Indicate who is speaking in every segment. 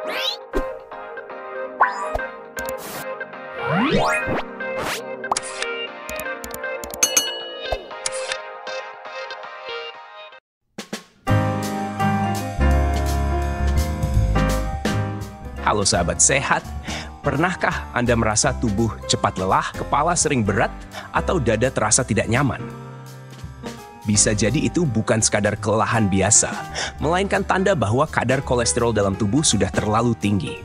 Speaker 1: Halo sahabat sehat, pernahkah Anda merasa tubuh cepat lelah, kepala sering berat, atau dada terasa tidak nyaman? Bisa jadi itu bukan sekadar kelelahan biasa, melainkan tanda bahwa kadar kolesterol dalam tubuh sudah terlalu tinggi.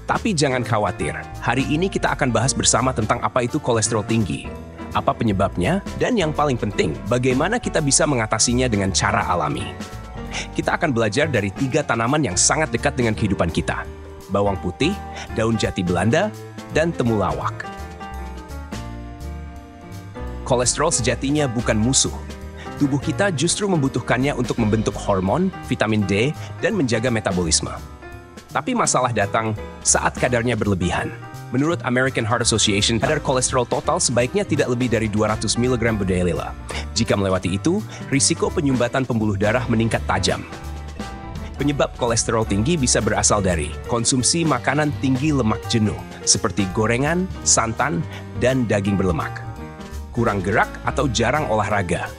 Speaker 1: Tapi jangan khawatir, hari ini kita akan bahas bersama tentang apa itu kolesterol tinggi, apa penyebabnya, dan yang paling penting, bagaimana kita bisa mengatasinya dengan cara alami. Kita akan belajar dari 3 tanaman yang sangat dekat dengan kehidupan kita: bawang putih, daun jati Belanda, dan temulawak. Kolesterol sejatinya bukan musuh. Tubuh kita justru membutuhkannya untuk membentuk hormon, vitamin D, dan menjaga metabolisme. Tapi masalah datang saat kadarnya berlebihan. Menurut American Heart Association, kadar kolesterol total sebaiknya tidak lebih dari 200 mg per deciliter. Jika melewati itu, risiko penyumbatan pembuluh darah meningkat tajam. Penyebab kolesterol tinggi bisa berasal dari konsumsi makanan tinggi lemak jenuh, seperti gorengan, santan, dan daging berlemak. Kurang gerak atau jarang olahraga.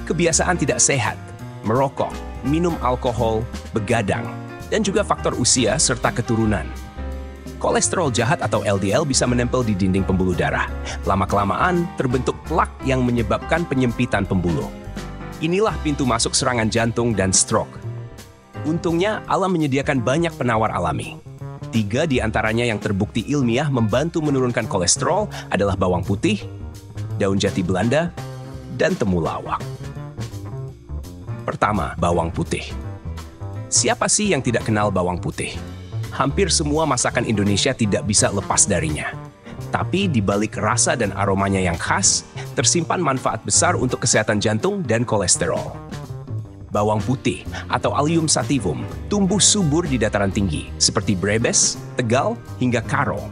Speaker 1: Kebiasaan tidak sehat, merokok, minum alkohol, begadang, dan juga faktor usia serta keturunan. Kolesterol jahat atau LDL bisa menempel di dinding pembuluh darah. Lama-kelamaan, terbentuk plak yang menyebabkan penyempitan pembuluh. Inilah pintu masuk serangan jantung dan stroke. Untungnya, alam menyediakan banyak penawar alami. 3 di antaranya yang terbukti ilmiah membantu menurunkan kolesterol adalah bawang putih, daun jati Belanda, dan temulawak. Pertama, bawang putih. Siapa sih yang tidak kenal bawang putih? Hampir semua masakan Indonesia tidak bisa lepas darinya. Tapi di balik rasa dan aromanya yang khas, tersimpan manfaat besar untuk kesehatan jantung dan kolesterol. Bawang putih atau Allium sativum tumbuh subur di dataran tinggi, seperti Brebes, Tegal, hingga Karo.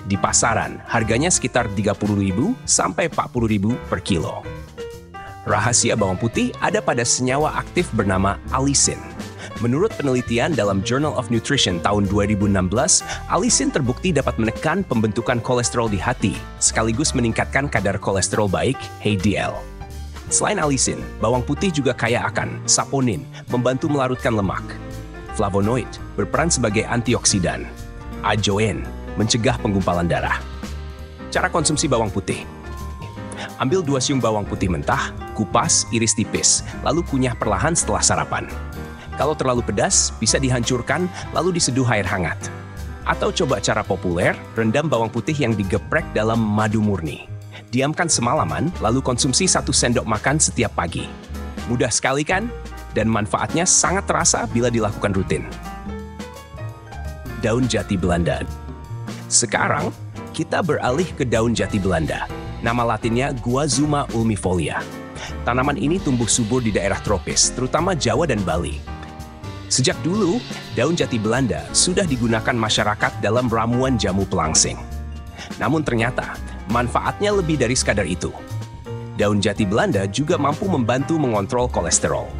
Speaker 1: Di pasaran, harganya sekitar Rp30.000 sampai Rp40.000 per kilo. Rahasia bawang putih ada pada senyawa aktif bernama allicin. Menurut penelitian dalam Journal of Nutrition tahun 2016, allicin terbukti dapat menekan pembentukan kolesterol di hati, sekaligus meningkatkan kadar kolesterol baik, HDL. Selain allicin, bawang putih juga kaya akan saponin, membantu melarutkan lemak. Flavonoid, berperan sebagai antioksidan. Ajoen, mencegah penggumpalan darah. Cara konsumsi bawang putih. Ambil 2 siung bawang putih mentah, kupas, iris tipis, lalu kunyah perlahan setelah sarapan. Kalau terlalu pedas, bisa dihancurkan lalu diseduh air hangat. Atau coba cara populer, rendam bawang putih yang digeprek dalam madu murni. Diamkan semalaman, lalu konsumsi 1 sendok makan setiap pagi. Mudah sekali kan? Dan manfaatnya sangat terasa bila dilakukan rutin. Daun jati Belanda. Sekarang, kita beralih ke daun jati Belanda. Nama latinnya Guazuma ulmifolia. Tanaman ini tumbuh subur di daerah tropis, terutama Jawa dan Bali. Sejak dulu, daun jati Belanda sudah digunakan masyarakat dalam ramuan jamu pelangsing. Namun ternyata, manfaatnya lebih dari sekadar itu. Daun jati Belanda juga mampu membantu mengontrol kolesterol.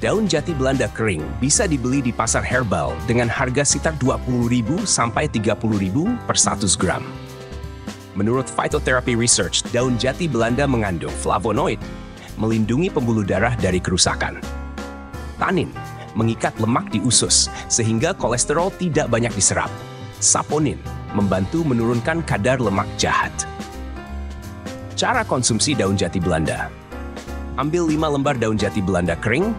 Speaker 1: Daun jati Belanda kering bisa dibeli di pasar herbal dengan harga sekitar Rp20.000 sampai Rp30.000 per 100 gram. Menurut Phytotherapy Research, daun jati Belanda mengandung flavonoid, melindungi pembuluh darah dari kerusakan. Tanin, mengikat lemak di usus, sehingga kolesterol tidak banyak diserap. Saponin, membantu menurunkan kadar lemak jahat. Cara konsumsi daun jati Belanda. Ambil 5 lembar daun jati Belanda kering,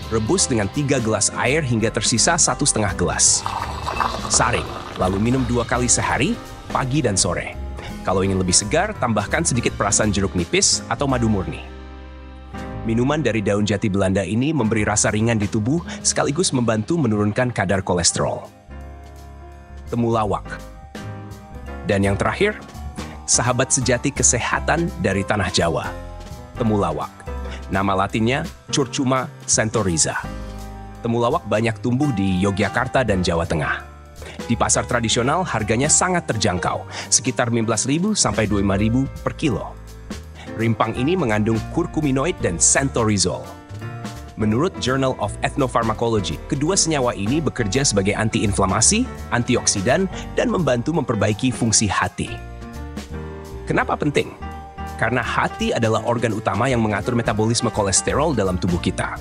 Speaker 1: rebus dengan 3 gelas air hingga tersisa 1,5 gelas. Saring, lalu minum 2 kali sehari, pagi dan sore. Kalau ingin lebih segar, tambahkan sedikit perasan jeruk nipis atau madu murni. Minuman dari daun jati Belanda ini memberi rasa ringan di tubuh sekaligus membantu menurunkan kadar kolesterol. Temulawak. Dan yang terakhir, sahabat sejati kesehatan dari tanah Jawa, temulawak. Nama latinnya Curcuma centoriza. Temulawak banyak tumbuh di Yogyakarta dan Jawa Tengah. Di pasar tradisional harganya sangat terjangkau, sekitar Rp15.000 sampai Rp25.000 per kilo. Rimpang ini mengandung kurkuminoid dan centorizol. Menurut Journal of Ethnopharmacology, kedua senyawa ini bekerja sebagai antiinflamasi, antioksidan, dan membantu memperbaiki fungsi hati. Kenapa penting? Karena hati adalah organ utama yang mengatur metabolisme kolesterol dalam tubuh kita.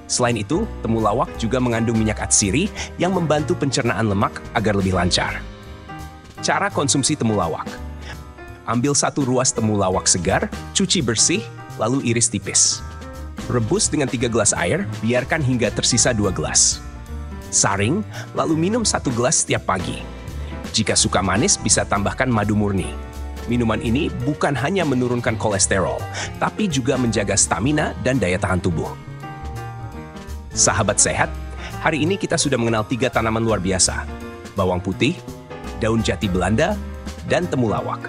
Speaker 1: Selain itu, temulawak juga mengandung minyak atsiri yang membantu pencernaan lemak agar lebih lancar. Cara konsumsi temulawak. Ambil 1 ruas temulawak segar, cuci bersih, lalu iris tipis. Rebus dengan 3 gelas air, biarkan hingga tersisa 2 gelas. Saring, lalu minum 1 gelas setiap pagi. Jika suka manis, bisa tambahkan madu murni. Minuman ini bukan hanya menurunkan kolesterol, tapi juga menjaga stamina dan daya tahan tubuh. Sahabat sehat, hari ini kita sudah mengenal 3 tanaman luar biasa. Bawang putih, daun jati Belanda, dan temulawak.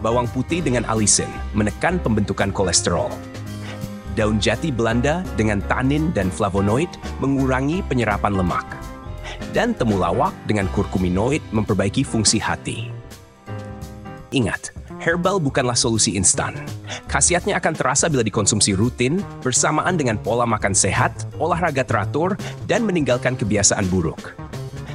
Speaker 1: Bawang putih dengan alisin menekan pembentukan kolesterol. Daun jati Belanda dengan tanin dan flavonoid mengurangi penyerapan lemak. Dan temulawak dengan kurkuminoid memperbaiki fungsi hati. Ingat, herbal bukanlah solusi instan. Khasiatnya akan terasa bila dikonsumsi rutin, bersamaan dengan pola makan sehat, olahraga teratur, dan meninggalkan kebiasaan buruk.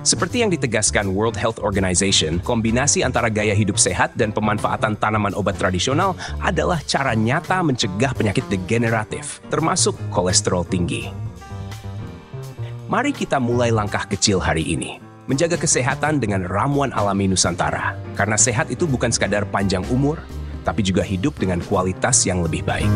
Speaker 1: Seperti yang ditegaskan World Health Organization, kombinasi antara gaya hidup sehat dan pemanfaatan tanaman obat tradisional adalah cara nyata mencegah penyakit degeneratif, termasuk kolesterol tinggi. Mari kita mulai langkah kecil hari ini. Menjaga kesehatan dengan ramuan alami Nusantara. Karena sehat itu bukan sekadar panjang umur, tapi juga hidup dengan kualitas yang lebih baik.